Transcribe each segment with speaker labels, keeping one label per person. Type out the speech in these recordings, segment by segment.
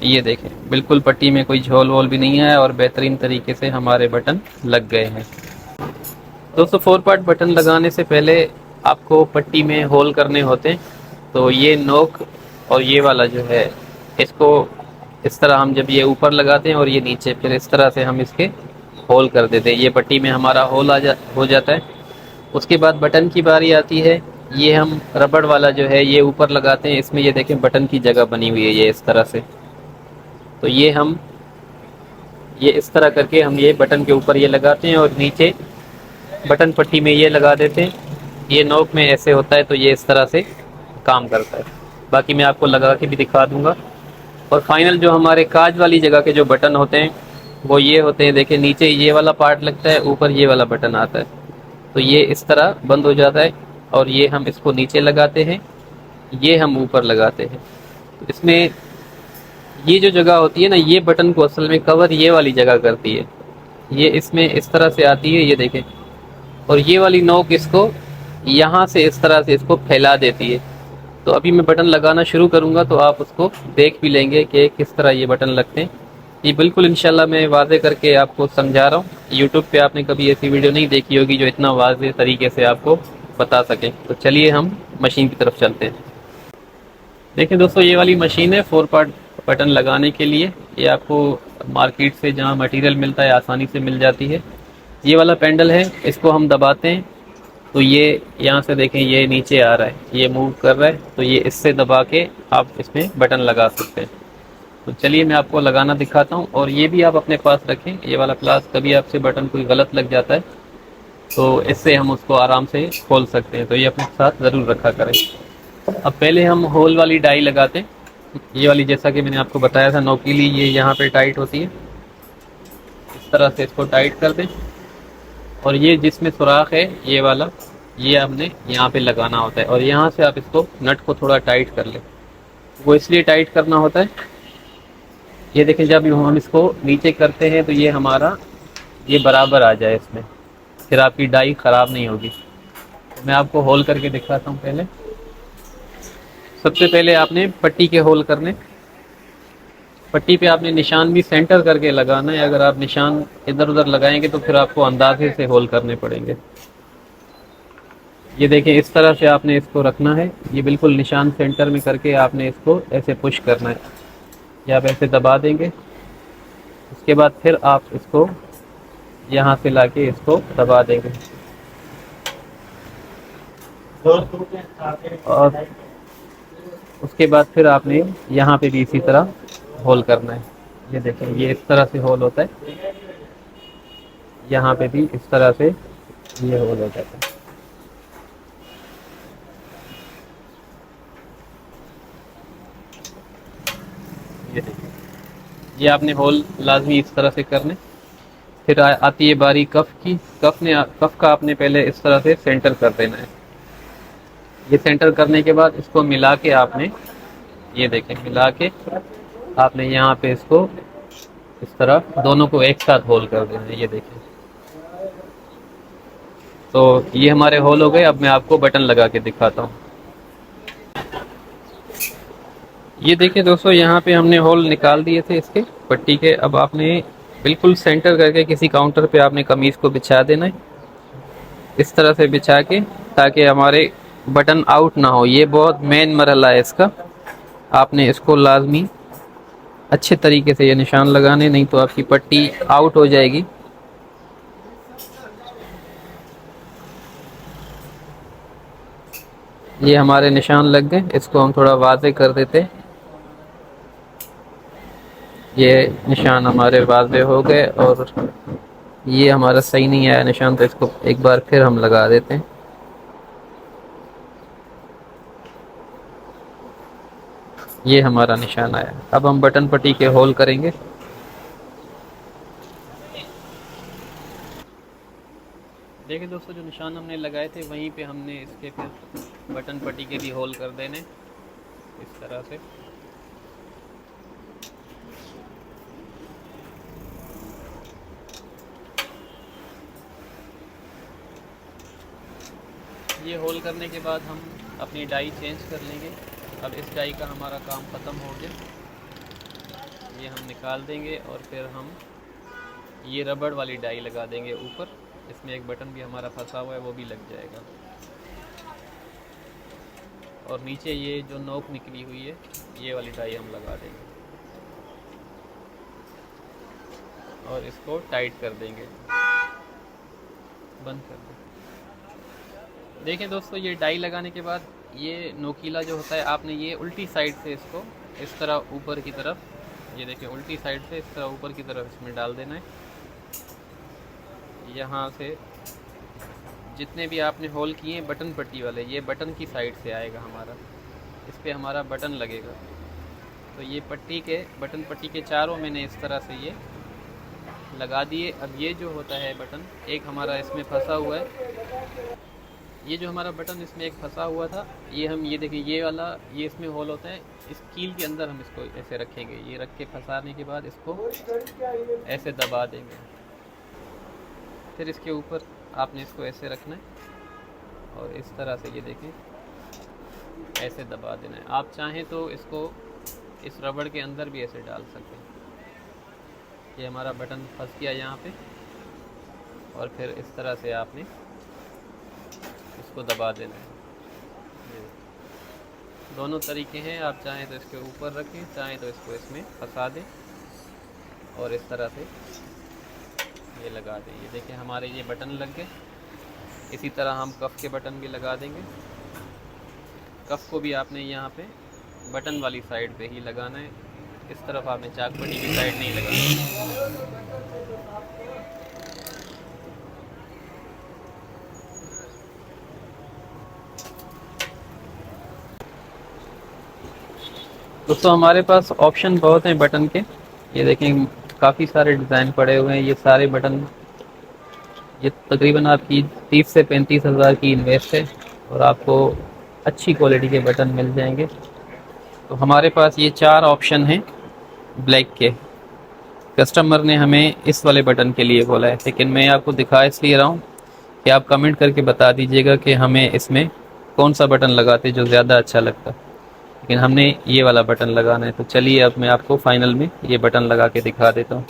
Speaker 1: ये देखें, बिल्कुल पट्टी में कोई झोल वोल भी नहीं है और बेहतरीन तरीके से हमारे बटन लग गए हैं। दोस्तों 4 पार्ट बटन लगाने से पहले आपको पट्टी में होल करने होते हैं। तो ये नोक और ये वाला जो है, इसको इस तरह हम जब ये ऊपर लगाते हैं और ये नीचे, फिर इस तरह से हम इसके होल कर देते हैं। ये पट्टी में हमारा होल हो जाता है। उसके बाद बटन की बारी आती है। ये हम रबड़ वाला जो है ये ऊपर लगाते हैं। इसमें ये देखें बटन की जगह बनी हुई है ये इस तरह से। तो ये इस तरह करके हम ये बटन के ऊपर ये लगाते हैं और नीचे बटन पट्टी में ये लगा देते हैं। ये नोक में ऐसे होता है, तो ये इस तरह से काम करता है। बाकी मैं आपको लगा के भी दिखा दूंगा। और फाइनल जो हमारे काज वाली जगह के जो बटन होते हैं वो ये होते हैं। देखिए नीचे ये वाला पार्ट लगता है, ऊपर ये वाला बटन आता है। तो ये इस तरह बंद हो जाता है और ये हम इसको नीचे लगाते हैं, ये हम ऊपर लगाते हैं। तो इसमें ये जो जगह होती है ना, ये बटन को असल में कवर ये वाली जगह करती है। ये इसमें इस तरह से आती है, ये देखें। और ये वाली नोक इसको यहाँ से इस तरह से इसको फैला देती है। तो अभी मैं बटन लगाना शुरू करूँगा तो आप उसको देख भी लेंगे कि किस तरह ये बटन लगते हैं। ये बिल्कुल इंशाल्लाह मैं वाज़े करके आपको समझा रहा हूँ। यूट्यूब पे आपने कभी ऐसी वीडियो नहीं देखी होगी जो इतना वाज़े तरीके से आपको बता सके। तो चलिए हम मशीन की तरफ चलते हैं। देखिए दोस्तों, ये वाली मशीन है 4 पार्ट बटन लगाने के लिए। ये आपको मार्केट से जहाँ मटेरियल मिलता है आसानी से मिल जाती है। ये वाला पैडल है, इसको हम दबाते हैं तो ये यहाँ से देखें ये नीचे आ रहा है, ये मूव कर रहा है। तो ये इससे दबा के आप इसमें बटन लगा सकते हैं। तो चलिए मैं आपको लगाना दिखाता हूँ। और ये भी आप अपने पास रखें, ये वाला प्लास, कभी आपसे बटन कोई गलत लग जाता है तो इससे हम उसको आराम से खोल सकते हैं। तो ये अपने साथ ज़रूर रखा करें। अब पहले हम होल वाली डाई लगाते हैं। ये वाली जैसा कि मैंने आपको बताया था नोकीली, ये यहाँ पे टाइट होती है। इस तरह से इसको टाइट कर दें। और ये जिसमें सुराख है ये वाला, ये हमने यहाँ पे लगाना होता है। और यहाँ से आप इसको नट को थोड़ा टाइट कर लें। वो इसलिए टाइट करना होता है, ये देखें जब हम इसको नीचे करते हैं तो ये हमारा ये बराबर आ जाए इसमें, फिर आपकी डाई ख़राब नहीं होगी। तो मैं आपको होल करके दिखाता हूँ। पहले सबसे पहले आपने पट्टी के होल करने। पट्टी पे आपने निशान भी सेंटर करके लगाना है। अगर आप निशान इधर उधर लगाएंगे तो फिर आपको अंदाजे से होल करने पड़ेंगे। ये देखें इस तरह से आपने इसको रखना है। ये बिल्कुल निशान सेंटर में करके आपने इसको ऐसे पुश करना है, या आप ऐसे दबा देंगे। उसके बाद फिर आप इसको यहाँ से लाके इसको दबा देंगे। और उसके बाद फिर आपने यहाँ पे भी इसी तरह होल करना है। ये देखें ये इस तरह से होल होता है, यहाँ पे भी इस तरह से ये होल हो जाता है। ये देखिए, ये आपने होल लाजमी इस तरह से करने। फिर आती है बारी कफ की। कफ का आपने पहले इस तरह से सेंटर कर देना है। ये सेंटर करने के बाद इसको मिला के आपने, ये देखें मिला के आपने यहाँ पे इसको इस तरह दोनों को एक साथ होल कर देना है। ये देखें, तो ये हमारे होल हो गए। अब मैं आपको बटन लगा के दिखाता हूँ। ये देखिए दोस्तों, यहाँ पे हमने होल निकाल दिए थे इसके पट्टी के। अब आपने बिल्कुल सेंटर करके किसी काउंटर पे आपने कमीज को बिछा देना है, इस तरह से बिछा के, ताकि हमारे बटन आउट ना हो। ये बहुत मेन मरहला है इसका। आपने इसको लाजमी अच्छे तरीके से ये निशान लगाने, नहीं तो आपकी पट्टी आउट हो जाएगी। ये हमारे निशान लग गए, इसको हम थोड़ा वाज़े कर देते। ये निशान हमारे वाज़े हो गए और ये हमारा सही नहीं आया निशान, तो इसको एक बार फिर हम लगा देते हैं। ये हमारा निशान आया। अब हम बटन पट्टी के होल करेंगे। देखिए दोस्तों, जो निशान हमने लगाए थे वहीं पे हमने इसके फिर बटन पट्टी के भी होल कर देने इस तरह से। ये होल करने के बाद हम अपनी डाई चेंज कर लेंगे। अब इस डाई का हमारा काम ख़त्म हो गया। ये हम निकाल देंगे और फिर हम ये रबड़ वाली डाई लगा देंगे ऊपर। इसमें एक बटन भी हमारा फंसा हुआ है, वो भी लग जाएगा। और नीचे ये जो नोक निकली हुई है, ये वाली डाई हम लगा देंगे और इसको टाइट कर देंगे, बंद कर देंगे। देखें दोस्तों, ये डाई लगाने के बाद ये नोकीला जो होता है, आपने ये उल्टी साइड से इसको इस तरह ऊपर की तरफ, ये देखें उल्टी साइड से इस तरह ऊपर की तरफ इसमें डाल देना है। यहाँ से जितने भी आपने होल किए हैं बटन पट्टी वाले, ये बटन की साइड से आएगा हमारा, इस पर हमारा बटन लगेगा। तो ये पट्टी के बटन पट्टी के चारों मैंने इस तरह से ये लगा दिए। अब ये जो होता है बटन, एक हमारा इसमें फंसा हुआ है, ये जो हमारा बटन इसमें एक फंसा हुआ था, ये हम ये देखिए ये वाला, ये इसमें होल होता है, इस कील के अंदर हम इसको ऐसे रखेंगे। ये रख के फंसाने के बाद इसको ऐसे दबा देंगे। फिर इसके ऊपर आपने इसको ऐसे रखना है और इस तरह से ये देखें ऐसे दबा देना है। आप चाहें तो इसको इस रबड़ के अंदर भी ऐसे डाल सकते हैं। ये हमारा बटन फंस गया यहाँ पे, और फिर इस तरह से आपने इसको दबा देना है। दोनों तरीके हैं, आप चाहें तो इसके ऊपर रखें, चाहें तो इसको इसमें फंसा दें और इस तरह से ये लगा दें। ये देखिए हमारे ये बटन लग गए। इसी तरह हम कफ़ के बटन भी लगा देंगे। कफ़ को भी आपने यहाँ पे बटन वाली साइड पे ही लगाना है, इस तरफ आपने चाकपट्टी की साइड नहीं लगानी। दोस्तों हमारे पास ऑप्शन बहुत हैं बटन के। ये देखें काफ़ी सारे डिज़ाइन पड़े हुए हैं। ये सारे बटन, ये तकरीबन आपकी 30 से 35 हज़ार की इन्वेस्ट है और आपको अच्छी क्वालिटी के बटन मिल जाएंगे। तो हमारे पास ये 4 ऑप्शन हैं ब्लैक के। कस्टमर ने हमें इस वाले बटन के लिए बोला है, लेकिन मैं आपको दिखा इसलिए रहा हूँ कि आप कमेंट करके बता दीजिएगा कि हमें इसमें कौन सा बटन लगाते जो ज़्यादा अच्छा लगता। लेकिन हमने ये वाला बटन लगाना है। तो चलिए अब मैं आपको फाइनल में ये बटन लगा के दिखा देता हूँ।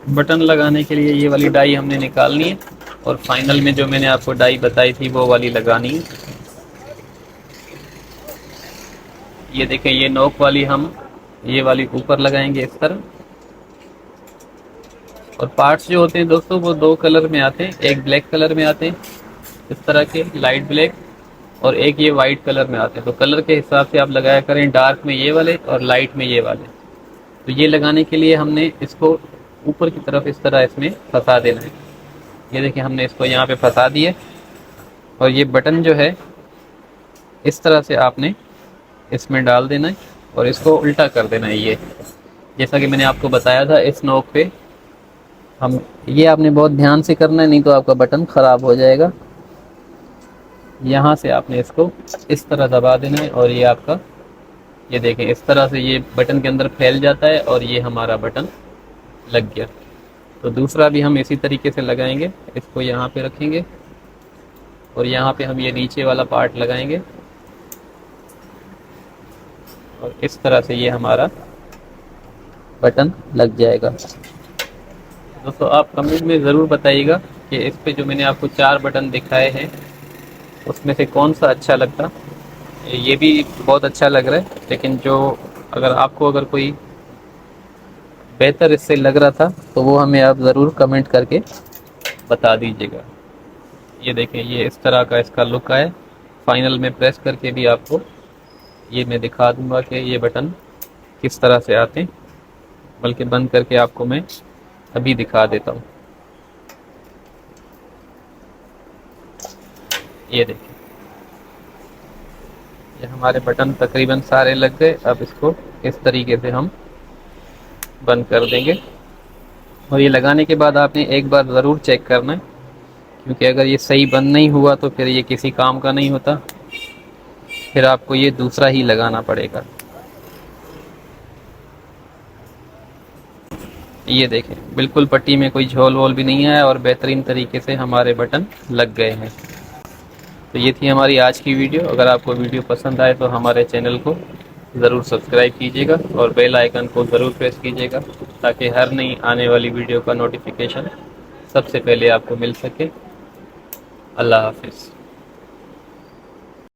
Speaker 1: बटन लगाने के लिए ये वाली डाई हमने निकालनी है और फाइनल में जो मैंने आपको डाई बताई थी वो वाली लगानी है। ये देखें, ये नोक वाली हम ये वाली ऊपर लगाएंगे इस तरह। और पार्ट्स जो होते हैं दोस्तों वो 2 कलर में आते हैं, एक ब्लैक कलर में आते हैं इस तरह के लाइट ब्लैक, और एक ये वाइट कलर में आते हैं। तो कलर के हिसाब से आप लगाया करें, डार्क में ये वाले और लाइट में ये वाले। तो ये लगाने के लिए हमने इसको ऊपर की तरफ इस तरह इसमें फंसा देना है। ये देखिए हमने इसको यहाँ पे फंसा दिया और ये बटन जो है इस तरह से आपने इसमें डाल देना है और इसको उल्टा कर देना है। ये जैसा कि मैंने आपको बताया था, इस नोक पे हम, ये आपने बहुत ध्यान से करना है, नहीं तो आपका बटन ख़राब हो जाएगा। यहाँ से आपने इसको इस तरह दबा देना है और ये आपका, ये देखें इस तरह से ये बटन के अंदर फैल जाता है और ये हमारा बटन लग गया। तो दूसरा भी हम इसी तरीके से लगाएंगे। इसको यहाँ पे रखेंगे और यहाँ पे हम ये नीचे वाला पार्ट लगाएंगे और इस तरह से ये हमारा बटन लग जाएगा। दोस्तों आप कमेंट में ज़रूर बताइएगा कि इस पे जो मैंने आपको 4 बटन दिखाए हैं उसमें से कौन सा अच्छा लगता। ये भी बहुत अच्छा लग रहा है, लेकिन जो अगर कोई बेहतर इससे लग रहा था तो वो हमें आप ज़रूर कमेंट करके बता दीजिएगा। ये देखें, ये इस तरह का इसका लुक है। फाइनल में प्रेस करके भी आपको ये मैं दिखा दूंगा कि ये बटन किस तरह से आते हैं, बल्कि बंद करके आपको मैं अभी दिखा देता हूँ। ये देखिए, ये हमारे बटन तकरीबन सारे लग गए। अब इसको इस तरीके से हम बंद कर देंगे और ये लगाने के बाद आपने एक बार ज़रूर चेक करना है, क्योंकि अगर ये सही बंद नहीं हुआ तो फिर ये किसी काम का नहीं होता, फिर आपको ये दूसरा ही लगाना पड़ेगा। ये देखें, बिल्कुल पट्टी में कोई झोल वोल भी नहीं है और बेहतरीन तरीके से हमारे बटन लग गए हैं। तो ये थी हमारी आज की वीडियो। अगर आपको वीडियो पसंद आए तो हमारे चैनल को ज़रूर सब्सक्राइब कीजिएगा और बेल आइकन को ज़रूर प्रेस कीजिएगा, ताकि हर नई आने वाली वीडियो का नोटिफिकेशन सबसे पहले आपको मिल सके। अल्लाह हाफिज़।